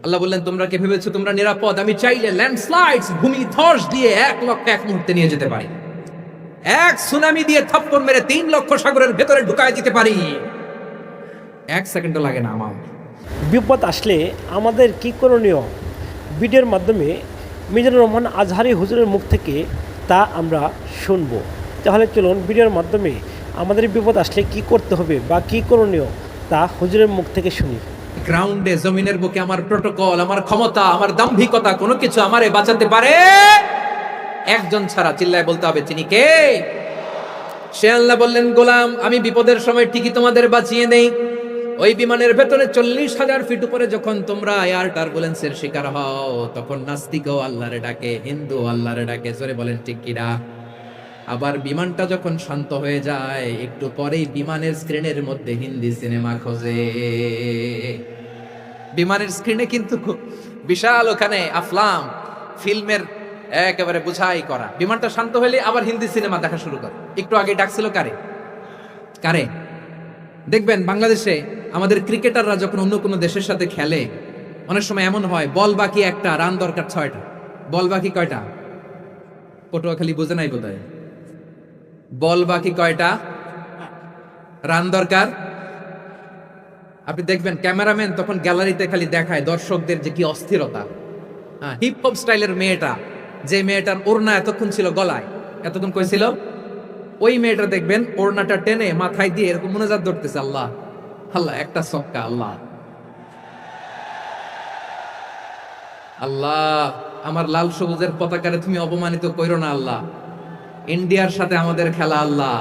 আল্লাহ বললেন, তোমরা কি ভেবেছো তোমরা নিরাপদ? আমি চাইলে ল্যান্ডস্লাইডস, ভূমি ধস দিয়ে 1,00,000 এক মুহূর্তে নিয়ে যেতে পারি। এক সুনামি দিয়ে থাপ্পড় মেরে 3,00,000 সাগরের ভেতরে ঢুকায় দিতে পারি। 1 সেকেন্ডও লাগে না আমার। বিপদ আসলে আমাদের কি করণীয়? ভিডিওর মাধ্যমে মিজানুর রহমান আজহারি হুজুরের মুখ থেকে তা আমরা শুনবো। তাহলে চলুন ভিডিওর মাধ্যমে আমাদের বিপদ আসলে কি করতে হবে বা কি করণীয় তা হুজুরের মুখ থেকে শুনি। গ্রাউন্ডে, জমিনের বুকে আমার প্রটোকল, আমার ক্ষমতা, আমার দাম্ভিকতা কোনো কিছু আমারে বাঁচাতে পারে একজন ছাড়া। চিল্লায় বলতে হবে, তিনি কে? সে আল্লাহ বললেন, গোলাম আমি বিপদের সময় ঠিকই তোমাদের বাঁচিয়ে নেই। ওই বিমানের ভেতরে 40,000 ফিট উপরে যখন তোমরা এয়ার টার্বুলেন্সের শিকার হও, তখন নাস্তিকও আল্লাহরে ডাকে, হিন্দু আল্লাহরে ডাকে। জোরে বলেন ঠিক কিনা? আবার বিমানটা যখন শান্ত হয়ে যায়, একটু পরেই বিমানের স্ক্রিনের মধ্যে হিন্দি সিনেমা খোঁজে। বিমানের স্ক্রিনে কিন্তু বিশাল ওখানে আফলাম ফিল্মের একেবারে বুঝাই করা। বিমানটা শান্ত হলে আবার হিন্দি সিনেমা দেখা শুরু করে। একটু আগে ডাকছিল কারে কারে? দেখবেন বাংলাদেশে আমাদের ক্রিকেটাররা যখন অন্য কোনো দেশের সাথে খেলে, অনেক সময় এমন হয় বল বাকি একটা, রান দরকার 6টা। বল বাকি কয়টা? পটুয়াখালী বুঝে নাই বোধহয়। বল বাকি কয়টা, রান দরকার। আপনি দেখবেন ক্যামেরাম্যান তখন গ্যালারিতে খালি দেখায় দর্শকদের যে কি অস্থিরতা। হিপ হপ স্টাইলের মেয়েটা, যে মেয়েটার ওড়না এতক্ষণ ছিল গলায়, এতক্ষণ কই ছিল, ওই মেয়েটা দেখবেন ওড়নাটা টেনে মাথায় দিয়ে এরকম মুনাজাত ধরতেছে, আল্লাহ আল্লাহ একটা সক্কা, আল্লাহ আল্লাহ আমার লাল সবুজের পতাকারে তুমি অপমানিত কইরো না আল্লাহ। ইন্ডিয়ার সাথে আমাদের খেলা, আল্লাহ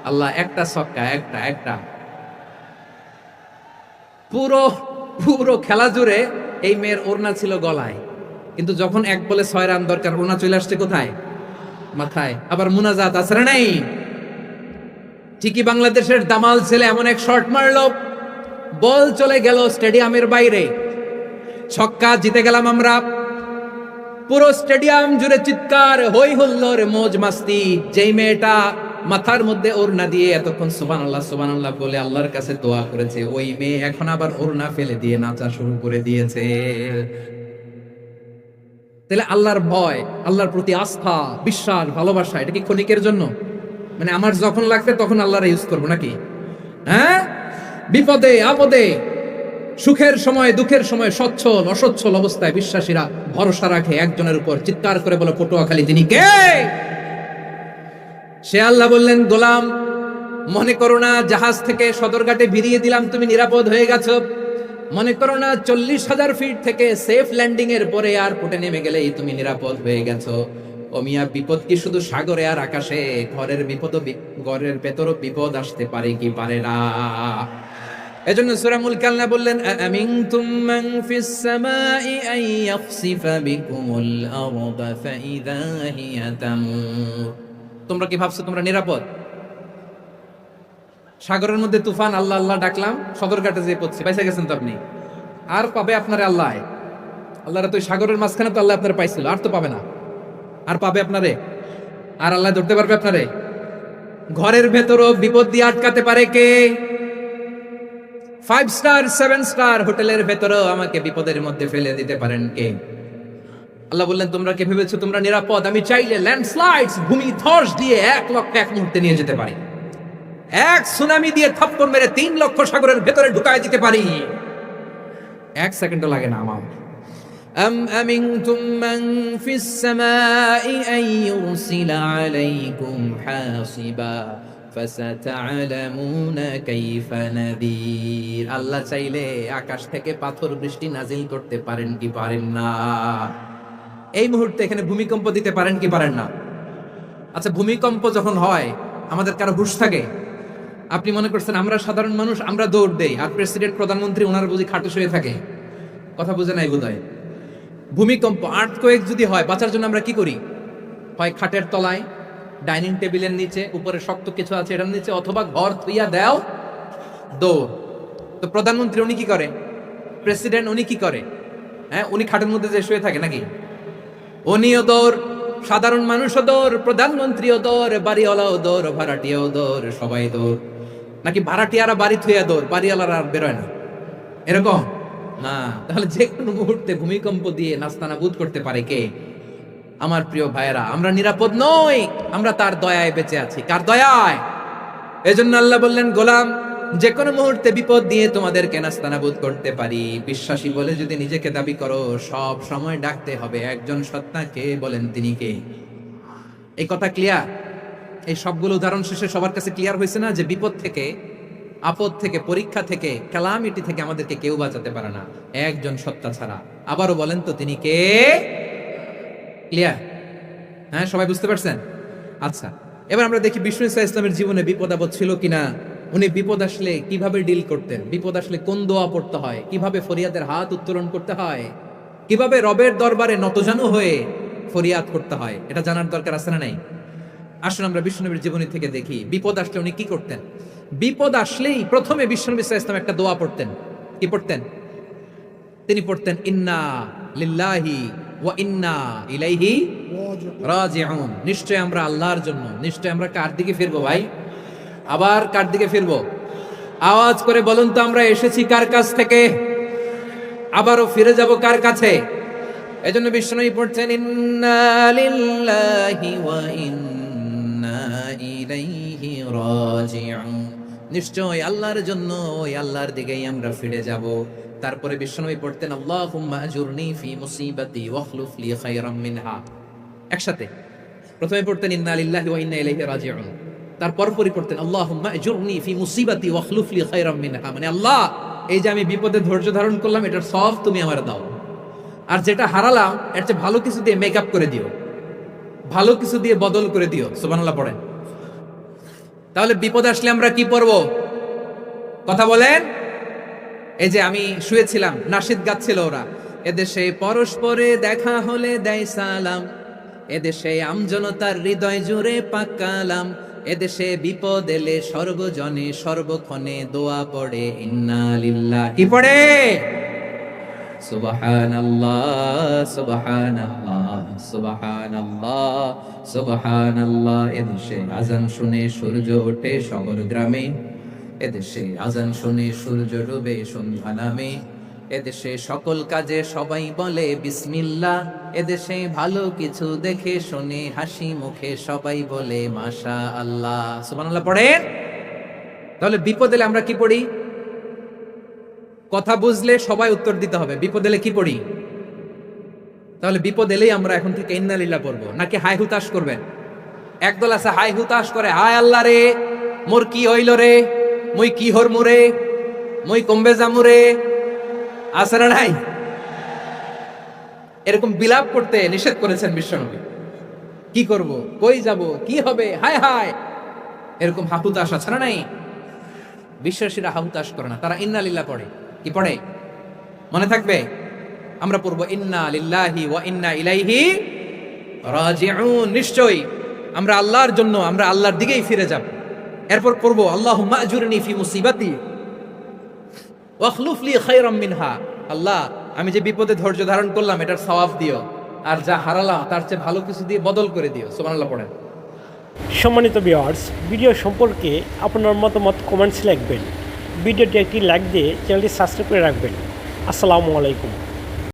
আল্লাহ একটা সক্কা, একটা একটা। পুরো পুরো খেলা জুড়ে এই মেয়ের ওড়না ছিল গলায়, কিন্তু যখন 1 বলে 6 রান দরকার, ওড়না চলে আসছে কোথায়? মাথায়। আবার মুনাজাত আসরে নাই। ঠিকই বাংলাদেশের দামাল ছেলে এমন এক শট মারলো, বল চলে গেল স্টেডিয়ামের বাইরে, ছক্কা, জিতে গেলাম আমরা। পুরো স্টেডিয়াম জুড়ে চিৎকার, হই হুল্লোড়, মৌজ মাস্তি। যেই মেয়েটা মাথার মধ্যে ওড়না দিয়ে এতক্ষণ সুবহানাল্লাহ সুবহানাল্লাহ বলে আল্লাহর কাছে দোয়া করেছে, ওই মেয়ে এখন আবার ওড়না ফেলে দিয়ে নাচা শুরু করে দিয়েছে। তাহলে আল্লাহর ভয়, আল্লাহর প্রতি আস্থা, বিশ্বাস, ভালোবাসা, এটা কি ক্ষণিকের জন্য? মানে আমার যখন লাগবে তখন আল্লাহর ইউজ করবো নাকি? হ্যাঁ, বিপদে আপদে, সুখের সময় দুঃখের সময়, সচ্ছল অসচ্ছল অবস্থায় বিশ্বাসীরা ভরসা রাখে একজনের উপর। চিৎকার করে বলে পটুয়াখালী, তিনি কে? সে আল্লাহ বললেন, গোলাম মনে করো না জাহাজ থেকে সদরঘাটে ভিড়িয়ে দিলাম, তুমি নিরাপদ হয়ে গেছো। মনে করো না 40,000 ফিট থেকে সেফ ল্যান্ডিং এর পরে এয়ারপোর্টে নেমে গেলেই তুমি নিরাপদ হয়ে গেছো। ও মিয়া, বিপদ কি শুধু সাগরে আর আকাশে? ঘরের বিপদ, ঘরের ভেতরও বিপদ আসতে পারে কি পারে না? এজন্য সূরা মুলক আল্লাহ বললেন, আমিনতুম মান ফিস সামাই আন ইয়াখসিফা বিকুমুল আরদা ফাইযা হিয়া তামুর। তোমরা কি ভাবছো তোমরা নিরাপদ? সাগরের মধ্যে তুফান, আল্লাহ আল্লাহ ডাকলাম, সদরঘাটে যেয়ে পড়ছি, পয়সা গেছেন তো আপনি। আর পাবে আপনারে আল্লাহ? আল্লাহরা তো সাগরের মাঝখানে তো আল্লাহ আপনার পাইছিল, আর তো পাবে না। আর পাবে আপনারে? আর আল্লাহ ধরতে পারবে আপনারে? ঘরের ভেতরও বিপদ দিয়ে আটকাতে পারে কে? 5 স্টার 7 স্টার হোটেলের ভেতরেও আমাকে বিপদের মধ্যে ফেলে দিতে পারেন কে? আল্লাহ বললেন, তোমরা কি ভেবেছো তোমরা নিরাপদ? আমি চাইলে ল্যান্ডস্লাইডস, ভূমি ধস দিয়ে 1,00,000 এক মুহূর্তে নিয়ে যেতে পারি। এক সুনামি দিয়ে থাপ্পড় মেরে 3,00,000 সাগরের ভেতরে ঢুকায় দিতে পারি। 1 সেকেন্ডও লাগে না আমার। আম আমিনতুম মান ফিস সামাই আন ইউরসিলা আলাইকুম হাসিবা ফাসাতা'লামুনা কাইফা নাযীর। আল্লাহ চাইলে আকাশ থেকে পাথর বৃষ্টি নাজিল করতে পারেন কি পারেন না? এই মুহূর্তে এখানে ভূমিকম্প দিতে পারেন কি পারেন না? আচ্ছা, ভূমিকম্প যখন হয় আমাদের কারো হুঁশ থাকে? আপনি মনে করছেন আমরা সাধারণ মানুষ, আমরা দৌড় দেই, আর প্রেসিডেন্ট প্রধানমন্ত্রী ওনার বুঝি খাটে শুয়ে থাকে? কথা বুঝে নাই বোধহয়। ভূমিকম্প, আর্থকোয়েক যদি হয়, বাঁচার জন্য আমরা কি করি? হয় খাটের তলায়, ডাইনিং টেবিলের নিচে, উপরে শক্ত কিছু আছে এটার নিচে, অথবা ঘর থুইয়া দেও দৌড়। তো প্রধানমন্ত্রী উনি কি করে? প্রেসিডেন্ট উনি কি করে? হ্যাঁ, উনি খাটের মধ্যে যে শুয়ে থাকে নাকি? উনিও দৌড়, সাধারণ মানুষও দৌড়, প্রধানমন্ত্রীও দৌড়, বাড়িওয়ালাও দৌড়, ভাড়াটিয়াও দৌড়, সবাই দৌড়। নাকি ভাড়াটিয়ারা বাড়ি থুইয়া দৌড়, বাড়িওয়ালারা আর বেরোয় না? এরকম না। তাহলে যে কোনো মুহূর্তে ভূমিকম্প দিয়ে নাস্তানাবুদ করতে পারে কে? আমার প্রিয় ভাইয়েরা, আমরা নিরাপদ নই, আমরা তার দয়ায় বেঁচে আছি। কার দয়ায়? এজন্য আল্লাহ বললেন, গোলাম, যে কোনো মুহূর্তে বিপদ দিয়ে তোমাদেরকে নাস্তানাবুদ করতে পারি। বিশ্বাসী বলে যদি নিজেকে দাবি করো, সব সময় ডাকতে হবে একজন সত্তাকে। বলেন তিনি কে? এই কথা ক্লিয়ার? এই সবগুলো উদাহরণ শেষে সবার কাছে ক্লিয়ার হয়েছে না যে বিপদ থেকে, আপদ থেকে, পরীক্ষা থেকে, ক্যালামিটি থেকে আমাদেরকে কেউ বাঁচাতে পারে না একজন সত্তা ছাড়া। আবারও বলেন তো তিনি কে? ক্লিয়ার? হ্যাঁ, সবাই বুঝতে পারছেন? আচ্ছা, এবার আমরা দেখি বিষ্ণু ইসা ইসলামের জীবনে বিপদ আপদ ছিল কিনা। উনি বিপদ আসলে কিভাবে ডিল করতেন, বিপদ আসলে কোন দোয়া পড়তে হয়, কিভাবে ফরিয়াদের হাত উত্তোলন করতে হয়, কিভাবে রবের দরবারে নতজানু হয়ে ফরিয়াদ করতে হয়, এটা জানার দরকার আছে না নাই? আসুন আমরা বিষ্ণুনবীর জীবনী থেকে দেখি বিপদ আসলে উনি কি করতেন। বিপদ আসলেই প্রথমে বিষ্ণুনবী সাল্লাল্লাহু আলাইহি ওয়াসাল্লাম একটা দোয়া পড়তেন। কি পড়তেন? তিনি পড়তেন, ইন্না লিল্লাহি ওয়া ইন্না ইলাইহি রাজিউন। নিশ্চয় আমরা আল্লাহর জন্য, নিশ্চয় আমরা কার দিকে ফিরবো ভাই? আবার কার দিকে ফিরবো? আওয়াজ করে বলুন তো, আমরা এসেছি কার কাছ থেকে, আবারও ফিরে যাব কার কাছে? এজন্য বিষ্ণুনবী পড়ছেন, ইন্না লিল্লাহি ওয়া ইন্না ইলাইহি রাজিউন। নিশ্চয় আল্লাহর জন্য, ওই আল্লাহর দিকেই আমরা ফিরে যাব। তারপরে বিষ্ণুনবী পড়তেন, আল্লাহুম্মা আজুরনি ফি মুসিবাতি ওয়াখলুফ লি খায়রাম মিনহা। একসাথে প্রথমে পড়তেন ইন্না লিল্লাহি ওয়া ইন্না ইলাইহি রাজিউন, তারপর পড়তেন আল্লাহুম্মা আজুরনি ফি মুসিবাতি ওয়াখলুফ লি খায়রাম মিনহা। মানে আল্লাহ, এই যে আমি বিপদে ধৈর্য ধারণ করলাম, এটার সব তুমি আমার দাও, আর যেটা হারালাম এর চেয়ে ভালো কিছু দিয়ে মেকআপ করে দিও, ভালো কিছু দিয়ে বদল করে দিও। সুবহানাল্লাহ পড়েন। তাহলে বিপদ আসলে আমরা কি পড়বো? কথা বলেন। এই যে আমি শুয়েছিলাম, নাশিদ গাচ্ছিল ওরা, এদেশে পরস্পরে দেখা হলে দেয় সালাম, এদেশে আমজনতার হৃদয় জুড়ে পাকালাম, এদেশে বিপদ এলে সর্বজনে সর্বক্ষণে দোয়া পড়ে ইন্না লিল্লাহ। কি পড়ে? সুবহানাল্লাহ সুবহানাল্লাহ সুবহানাল্লাহ সুবহানাল্লাহ। এদেশে আজান শুনে সূর্য ওঠে শহর গ্রামে, এদেশে আজান শুনে সূর্য ডুবে সন্ধ্যা নামে, এদেশে সকল কাজে সবাই বলে বিসমিল্লাহ, এদেশে ভালো কিছু দেখে শুনে হাসি মুখে সবাই বলে মাশা আল্লাহ। সুবহানাল্লাহ পড়েন। তাহলে বিপদ এলে আমরা কি পড়ি? কথা বুঝলে সবাই উত্তর দিতে হবে। বিপদ এলে কি পড়ি? তাহলে বিপদ এলেই আমরা এখন থেকে ইন্না লিল্লাহ পড়বো, নাকি হাই হুতাশ করবেন? একদল আছে হাই হুতাশ করে, হায় আল্লাহ রে, মোর কি হইল রে, মুই কি হর মুরে, মুই কমবে জামুরে। আছে না নাই? এরকম বিলাপ করতে নিষেধ করেছেন বিশ্বনবী। কি করব, কই যাব, কি হবে, হায় হায়, এরকম হাহুতাশ আছে না নাই? বিশ্বাসীরা হাহুতাশ করে না, তারা ইন্না লিল্লাহ পড়ে। কি পড়ে? মনে থাকবে? আমরা পড়বো ইন্না লিল্লাহি ওয়া ইন্না ইলাইহি রাজিউন। নিশ্চয়ই আমরা আল্লাহর জন্য, আমরা আল্লাহর দিকেই ফিরে যাব। এরপর পড়বো আল্লাহুম্মা আজুরনি ফি মুসিবাতি ওয়াখলুফ লি খায়রাম মিনহা। আল্লাহ, আমি যে বিপদে ধৈর্য ধারণ করলাম এটার সওয়াব দিও, আর যা হারালাম তার চেয়ে ভালো কিছু দিয়ে বদল করে দিও। সুবহানাল্লাহ পড়েন। সম্মানিত ভিউয়ার্স, ভিডিও সম্পর্কে আপনার মতামত কমেন্টস লিখবেন। ভিডিওটি একটি লাইক দিয়ে চ্যানেলটি সাবস্ক্রাইব করে রাখবেন। আসসালামু আলাইকুম।